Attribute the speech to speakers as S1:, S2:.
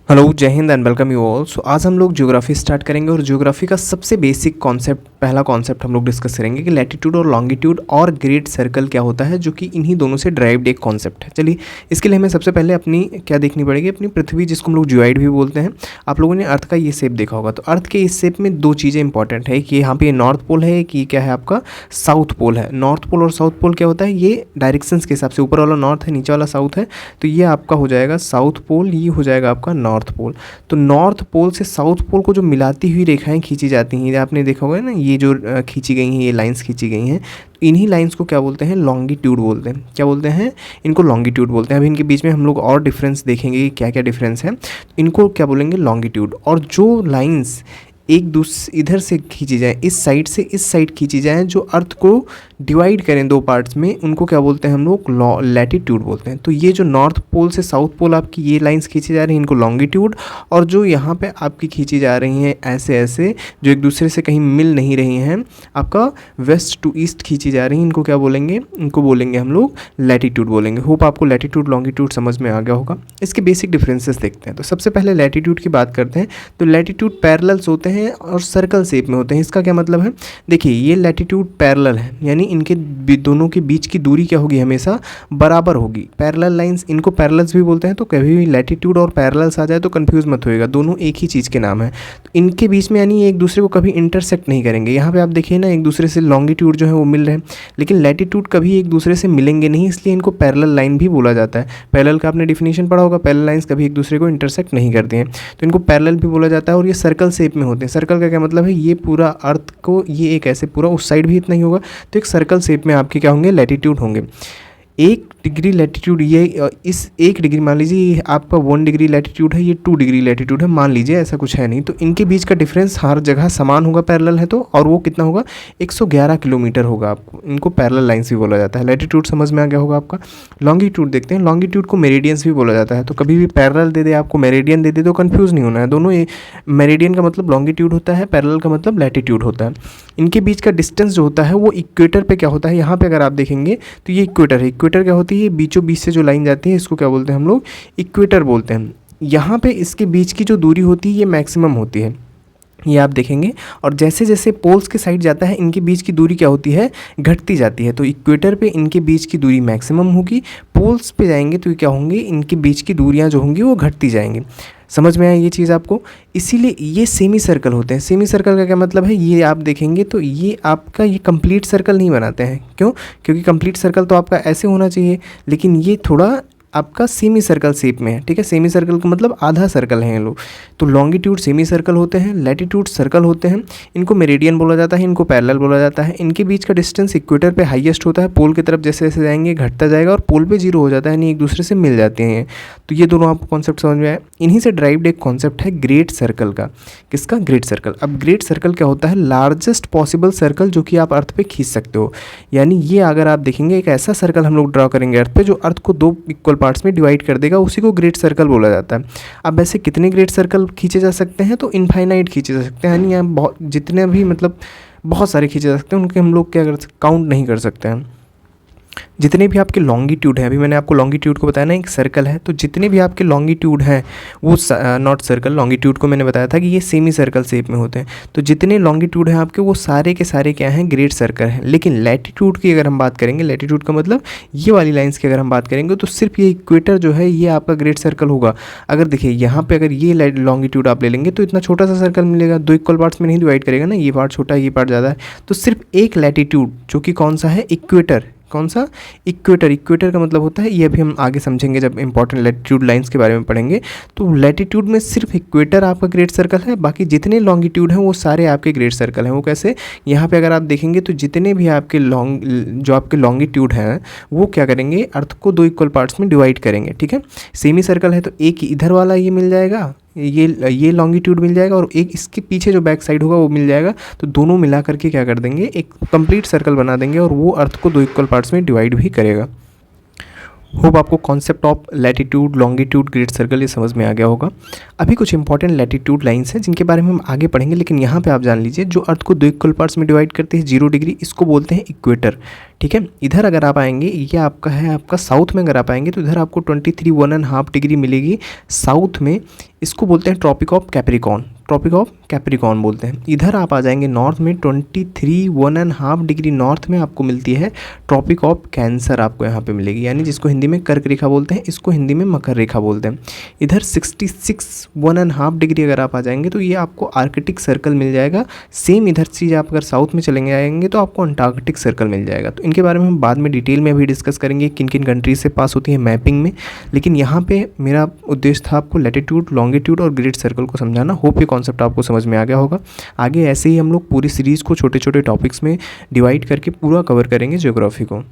S1: Hello, जय हिंद and welcome you all. So आज हम लोग ज्योग्राफी स्टार्ट करेंगे और ज्योग्राफी का सबसे बेसिक कॉन्सेप्ट, पहला कॉन्सेप्ट हम लोग डिस्कस करेंगे कि लैटिट्यूड और लॉन्गिट्यूड और ग्रेट सर्कल क्या होता है, जो कि इन्हीं दोनों से ड्राइव्ड एक कॉन्सेप्ट है। चलिए, इसके लिए हमें सबसे पहले अपनी क्या देखनी पड़ेगी, अपनी पृथ्वी, जिसको हम लोग जियोइड भी बोलते हैं। आप लोगों ने अर्थ का ये शेप देखा होगा, तो अर्थ के इस शेप में दो चीज़ें इंपॉर्टेंट है कि यहाँ पे नॉर्थ पोल है, कि क्या है आपका साउथ पोल है। नॉर्थ पोल और साउथ पोल क्या होता है, ये डायरेक्शंस के हिसाब से, ऊपर वाला नॉर्थ है, नीचे वाला साउथ है, तो ये आपका हो जाएगा साउथ पोल, ये हो जाएगा आपका नॉर्थ पोल। तो नॉर्थ पोल से साउथ पोल को जो मिलाती हुई रेखाएं खींची जाती हैं, आपने देखा होगा ना, ये जो खींची गई हैं, ये लाइंस खींची गई हैं, तो इन्हीं लाइंस को क्या बोलते हैं, लॉन्गिट्यूड बोलते हैं। क्या बोलते हैं, इनको लॉन्गिट्यूड बोलते हैं। अभी इनके बीच में हम लोग और डिफरेंस देखेंगे कि क्या क्या डिफरेंस है, इनको क्या बोलेंगे, लॉन्गिट्यूड। और जो लाइंस एक दूसरे इधर से खींची जाए, इस साइड से इस साइड खींची जाए, जो अर्थ को डिवाइड करें दो पार्ट्स में, उनको क्या बोलते हैं हम लोग, लैटिट्यूड बोलते हैं। तो ये जो नॉर्थ पोल से साउथ पोल आपकी ये लाइंस खींची जा रही हैं, इनको लॉन्गिट्यूड। और जो यहाँ पे आपकी खींची जा रही हैं ऐसे ऐसे, जो एक दूसरे से कहीं मिल नहीं रही हैं, आपका वेस्ट टू ईस्ट खींची जा रही हैं, इनको क्या बोलेंगे, इनको बोलेंगे हम लोग लैटिट्यूड बोलेंगे। होप आपको लैटिट्यूड लॉन्गिट्यूड समझ में आ गया होगा। इसके बेसिक डिफरेंसेस देखते हैं। तो सबसे पहले लैटिट्यूड की बात करते हैं। तो लैटिट्यूड पैरेलल्स होते हैं और सर्कल शेप में होते हैं। इसका क्या मतलब है, देखिए ये लैटिट्यूड पैरेलल है, यानी इनके दोनों के बीच की दूरी क्या होगी, हमेशा बराबर होगी। पैरेलल लाइंस, इनको पैरेलल्स भी बोलते हैं। तो कभी भी लैटिट्यूड और पैरेलल्स आ जाए तो कंफ्यूज मत होइएगा, दोनों एक ही चीज़ के नाम है। तो इनके बीच में यानी एक दूसरे को कभी इंटरसेक्ट नहीं करेंगे। यहाँ पे आप देखिए ना, एक दूसरे से लॉन्गिट्यूड जो है वो मिल रहे हैं, लेकिन लैटिट्यूड कभी एक दूसरे से मिलेंगे नहीं, इसलिए इनको पैरेलल लाइन भी बोला जाता है। पैरेलल का आपने डिफिनेशन पढ़ा होगा, पैरेलल लाइंस कभी एक दूसरे को इंटरसेक्ट नहीं करती हैं, तो इनको पैरेलल भी बोला जाता है। और ये सर्कल शेप में होते हैं। सर्कल का क्या मतलब है, ये पूरा अर्थ को, ये एक ऐसे पूरा उस साइड भी इतना ही होगा, तो एक सर्कल शेप में आपके क्या होंगे, लैटिट्यूड होंगे। 1 डिग्री लैटिट्यूड, ये इस 1 डिग्री, मान लीजिए आपका 1 डिग्री लैटिट्यूड है, ये 2 डिग्री लैटिट्यूड है, मान लीजिए, ऐसा कुछ है नहीं। तो इनके बीच का डिफरेंस हर जगह समान होगा, पैरेलल है तो, और वो कितना होगा, 111 किलोमीटर होगा। आपको इनको पैरेलल लाइन्स भी बोला जाता है। लैटिट्यूड समझ में आ गया होगा आपका। लॉन्गिट्यूड देखते हैं। लॉन्गिट्यूड को मेरिडियंस भी बोला जाता है। तो कभी भी पैरेलल दे दे, आपको मेरिडियन दे दे, तो कन्फ्यूज़ नहीं होना है। दोनों मेरिडियन का मतलब लॉन्गिट्यूड होता है, पैरेलल का मतलब लैटिट्यूड होता है। इनके बीच का डिस्टेंस जो होता है वो इक्वेटर पे क्या होता है, यहाँ पे अगर आप देखेंगे तो ये इक्वेटर है। इक्वेटर क्या होती है, ये बीचों बीच से जो लाइन जाती है, इसको क्या बोलते हैं हम लोग, इक्वेटर बोलते हैं। यहाँ पे इसके बीच की जो दूरी होती है ये मैक्सिमम होती है, ये आप देखेंगे। और जैसे जैसे पोल्स के साइड जाता है, इनके बीच की दूरी क्या होती है, घटती जाती है। तो इक्वेटर पे इनके बीच की दूरी मैक्सिमम होगी, पोल्स पे जाएंगे तो क्या होंगे, इनके बीच की दूरियां जो होंगी वो घटती जाएंगी। समझ में आया ये चीज़ आपको। इसीलिए ये सेमी सर्कल होते हैं। सेमी सर्कल का क्या मतलब है, ये आप देखेंगे तो ये आपका, ये कंप्लीट सर्कल नहीं बनाते हैं। क्यों, क्योंकि कंप्लीट सर्कल तो आपका ऐसे होना चाहिए, लेकिन ये थोड़ा आपका सेमी सर्कल शेप में है। ठीक है, सेमी सर्कल का मतलब आधा सर्कल है ये लोग। तो लॉन्गिट्यूड सेमी सर्कल होते हैं, लैटिट्यूड सर्कल होते हैं। इनको मेरिडियन बोला जाता है, इनको पैरेलल बोला जाता है। इनके बीच का डिस्टेंस इक्वेटर पे हाईएस्ट होता है, पोल की तरफ जैसे जैसे जाएंगे घटता जाएगा, और पोल पे 0 हो जाता है, यानी एक दूसरे से मिल जाते हैं। तो ये दोनों आपको कॉन्सेप्ट समझ में आए। इन्हीं से ड्राइव्ड एक कॉन्सेप्ट है ग्रेट सर्कल का। किसका, ग्रेट सर्कल। अब ग्रेट सर्कल क्या होता है, लार्जेस्ट पॉसिबल सर्कल जो कि आप अर्थ पे खींच सकते हो। यानी ये अगर आप देखेंगे, एक ऐसा सर्कल हम लोग ड्रॉ करेंगे अर्थ पे जो अर्थ को 2 इक्वल पार्ट्स में डिवाइड कर देगा, उसी को ग्रेट सर्कल बोला जाता है। अब ऐसे कितने ग्रेट सर्कल खींचे जा सकते हैं, तो इनफाइनाइट खींचे जा सकते हैं, यानी यहाँ बहुत, जितने भी मतलब बहुत सारे खींचे जा सकते हैं, उनके हम लोग क्या कर काउंट नहीं कर सकते हैं। जितने भी आपके लॉन्गिट्यूड है, अभी मैंने आपको लॉन्गिट्यूड को बताया ना, एक सर्कल है, तो जितने भी आपके लॉन्गिट्यूड हैं वो नॉट सर्कल, लॉन्गिट्यूड को मैंने बताया था कि ये सेमी सर्कल शेप में होते हैं। तो जितने लॉन्गिट्यूड हैं आपके, वो सारे के सारे क्या हैं, ग्रेट सर्कल हैं। लेकिन लैटिट्यूड की अगर हम बात करेंगे, लैटिट्यूड का मतलब ये वाली लाइंस की अगर हम बात करेंगे, तो सिर्फ ये इक्वेटर जो है ये आपका ग्रेट सर्कल होगा। अगर देखिए यहाँ पे अगर ये लॉन्गिट्यूड आप ले लेंगे तो इतना छोटा सा सर्कल मिलेगा, 2 इक्वल पार्ट्स में नहीं डिवाइड करेगा ना, ये पार्ट छोटा है, ये पार्ट ज़्यादा है। तो सिर्फ एक लैटिट्यूड, जो कि कौन सा है, इक्वेटर। कौन सा, इक्वेटर। इक्वेटर का मतलब होता है, ये अभी हम आगे समझेंगे जब इंपॉर्टेंट लैटिट्यूड लाइंस के बारे में पढ़ेंगे। तो लैटिट्यूड में सिर्फ इक्वेटर आपका ग्रेट सर्कल है, बाकी जितने लॉन्गिट्यूड हैं वो सारे आपके ग्रेट सर्कल हैं। वो कैसे, यहाँ पे अगर आप देखेंगे तो जितने भी आपके जो आपके लॉन्गिट्यूड हैं वो क्या करेंगे, अर्थ को 2 इक्वल पार्ट्स में डिवाइड करेंगे। ठीक है, सेमी सर्कल है तो एक इधर वाला ये मिल जाएगा, ये लॉन्गिट्यूड मिल जाएगा, और एक इसके पीछे जो बैक साइड होगा वो मिल जाएगा। तो दोनों मिला करके क्या कर देंगे, एक कंप्लीट सर्कल बना देंगे, और वो अर्थ को 2 इक्वल पार्ट्स में डिवाइड भी करेगा। होप आपको concept of latitude, longitude, great circle ये समझ में आ गया होगा। अभी कुछ इंपॉर्टेंट लैटिट्यूड लाइंस हैं जिनके बारे में हम आगे पढ़ेंगे, लेकिन यहाँ पे आप जान लीजिए जो अर्थ को दो इक्वल पार्ट्स में डिवाइड करते हैं 0 डिग्री, इसको बोलते हैं इक्वेटर। ठीक है, इधर अगर आप आएंगे, ये आपका है आपका साउथ में अगर आप आएंगे तो इधर आपको 23 1.5 डिग्री मिलेगी साउथ में, इसको बोलते हैं tropic of Capricorn, tropic of Capricorn बोलते हैं। इधर आप आ जाएंगे नॉर्थ में 23 1.5 डिग्री नॉर्थ में आपको मिलती है ट्रॉपिक ऑफ कैंसर, आपको यहाँ पे मिलेगी, यानी जिसको हिंदी में कर्क रेखा बोलते हैं, इसको हिंदी में मकर रेखा बोलते हैं। इधर 66 1.5 डिग्री अगर आप आ जाएंगे तो ये आपको आर्कटिक सर्कल मिल जाएगा। सेम इधर चीज़ आप अगर साउथ में चलेंगे आएंगे तो आपको अंटार्कटिक सर्कल मिल जाएगा। तो इनके बारे में हम बाद में डिटेल में अभी डिस्कस करेंगे किन किन कंट्रीज से पास होती है मैपिंग में, लेकिन यहाँ पे मेरा उद्देश्य था आपको लैटिट्यूड, लॉन्गिट्यूड और ग्रेट सर्कल को समझाना। होप ये कॉन्सेप्ट आपको समझ में आ गया होगा। आगे ऐसे ही हम लोग पूरी सीरीज़ को छोटे छोटे टॉपिक्स में डिवाइड करके पूरा कवर करेंगे ज्योग्राफी को।